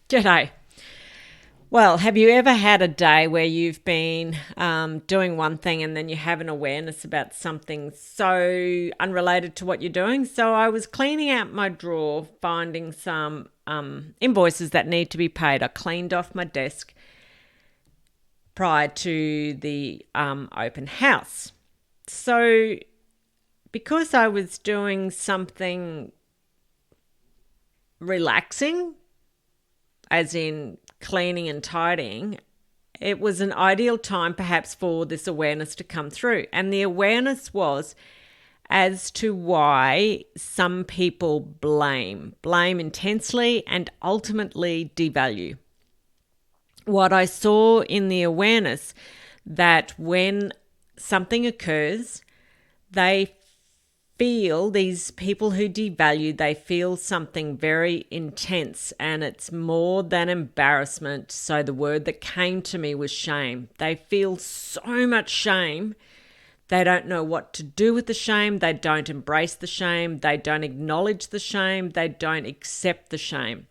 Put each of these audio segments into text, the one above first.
G'day. Well, have you ever had a day where you've been doing one thing and then you have an awareness about something so unrelated to what you're doing? So I was cleaning out my drawer, finding some invoices that need to be paid. I cleaned off my desk prior to the open house. So because I was doing something relaxing, as in cleaning and tidying, it was an ideal time perhaps for this awareness to come through. And the awareness was as to why some people blame intensely and ultimately devalue. What I saw in the awareness that when something occurs, these people who devalue, they feel something very intense, and it's more than embarrassment. So the word that came to me was shame. They feel so much shame. They don't know what to do with the shame. They don't embrace the shame. They don't acknowledge the shame. They don't accept the shame.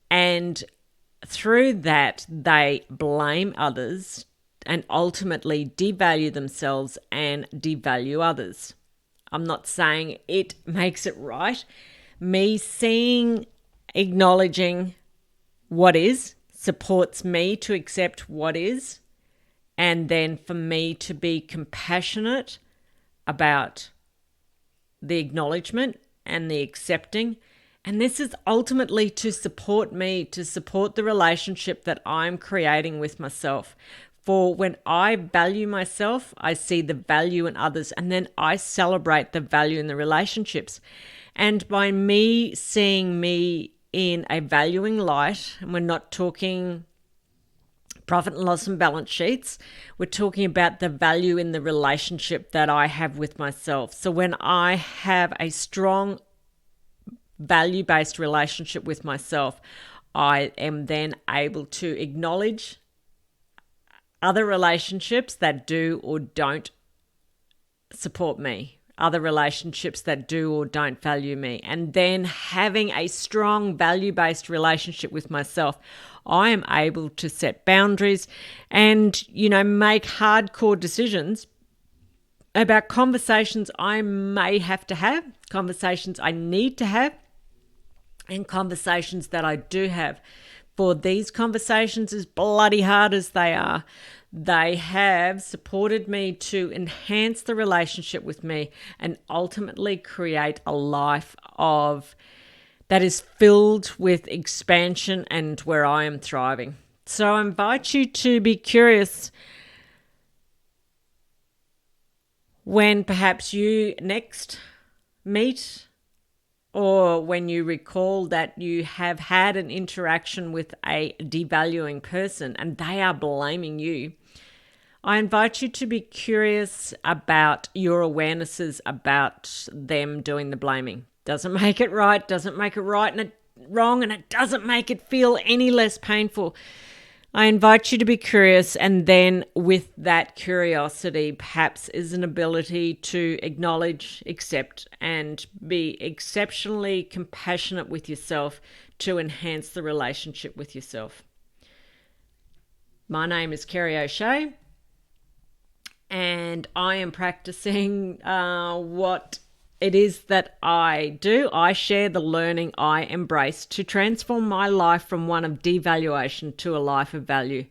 And through that, they blame others and ultimately devalue themselves and devalue others. I'm not saying it makes it right. Me seeing, acknowledging what is, supports me to accept what is, and then for me to be compassionate about the acknowledgement and the accepting. And this is ultimately to support me, to support the relationship that I'm creating with myself. For when I value myself, I see the value in others, and then I celebrate the value in the relationships. And by me seeing me in a valuing light, and we're not talking profit and loss and balance sheets, we're talking about the value in the relationship that I have with myself. So when I have a strong value-based relationship with myself, I am then able to acknowledge other relationships that do or don't support me, other relationships that do or don't value me, and then having a strong value-based relationship with myself, I am able to set boundaries and, make hardcore decisions about conversations I may have to have, conversations I need to have, and conversations that I do have. For these conversations, as bloody hard as they are, they have supported me to enhance the relationship with me and ultimately create a life that is filled with expansion and where I am thriving. So I invite you to be curious when perhaps you next meet, or when you recall that you have had an interaction with a devaluing person and they are blaming you. I invite you to be curious about your awarenesses about them doing the blaming. Doesn't make it right, doesn't make it right and wrong, and it doesn't make it feel any less painful. I invite you to be curious, and then with that curiosity perhaps is an ability to acknowledge, accept, and be exceptionally compassionate with yourself to enhance the relationship with yourself. My name is Kerry O'Shea, and I am practicing what it is that I do. I share the learning I embrace to transform my life from one of devaluation to a life of value.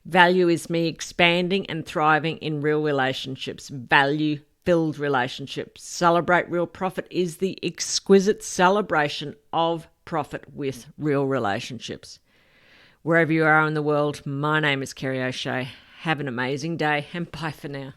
Value is me expanding and thriving in real relationships, value-filled relationships. Celebrate Real Profit is the exquisite celebration of profit with real relationships. Wherever you are in the world, my name is Kerry O'Shea. Have an amazing day, and bye for now.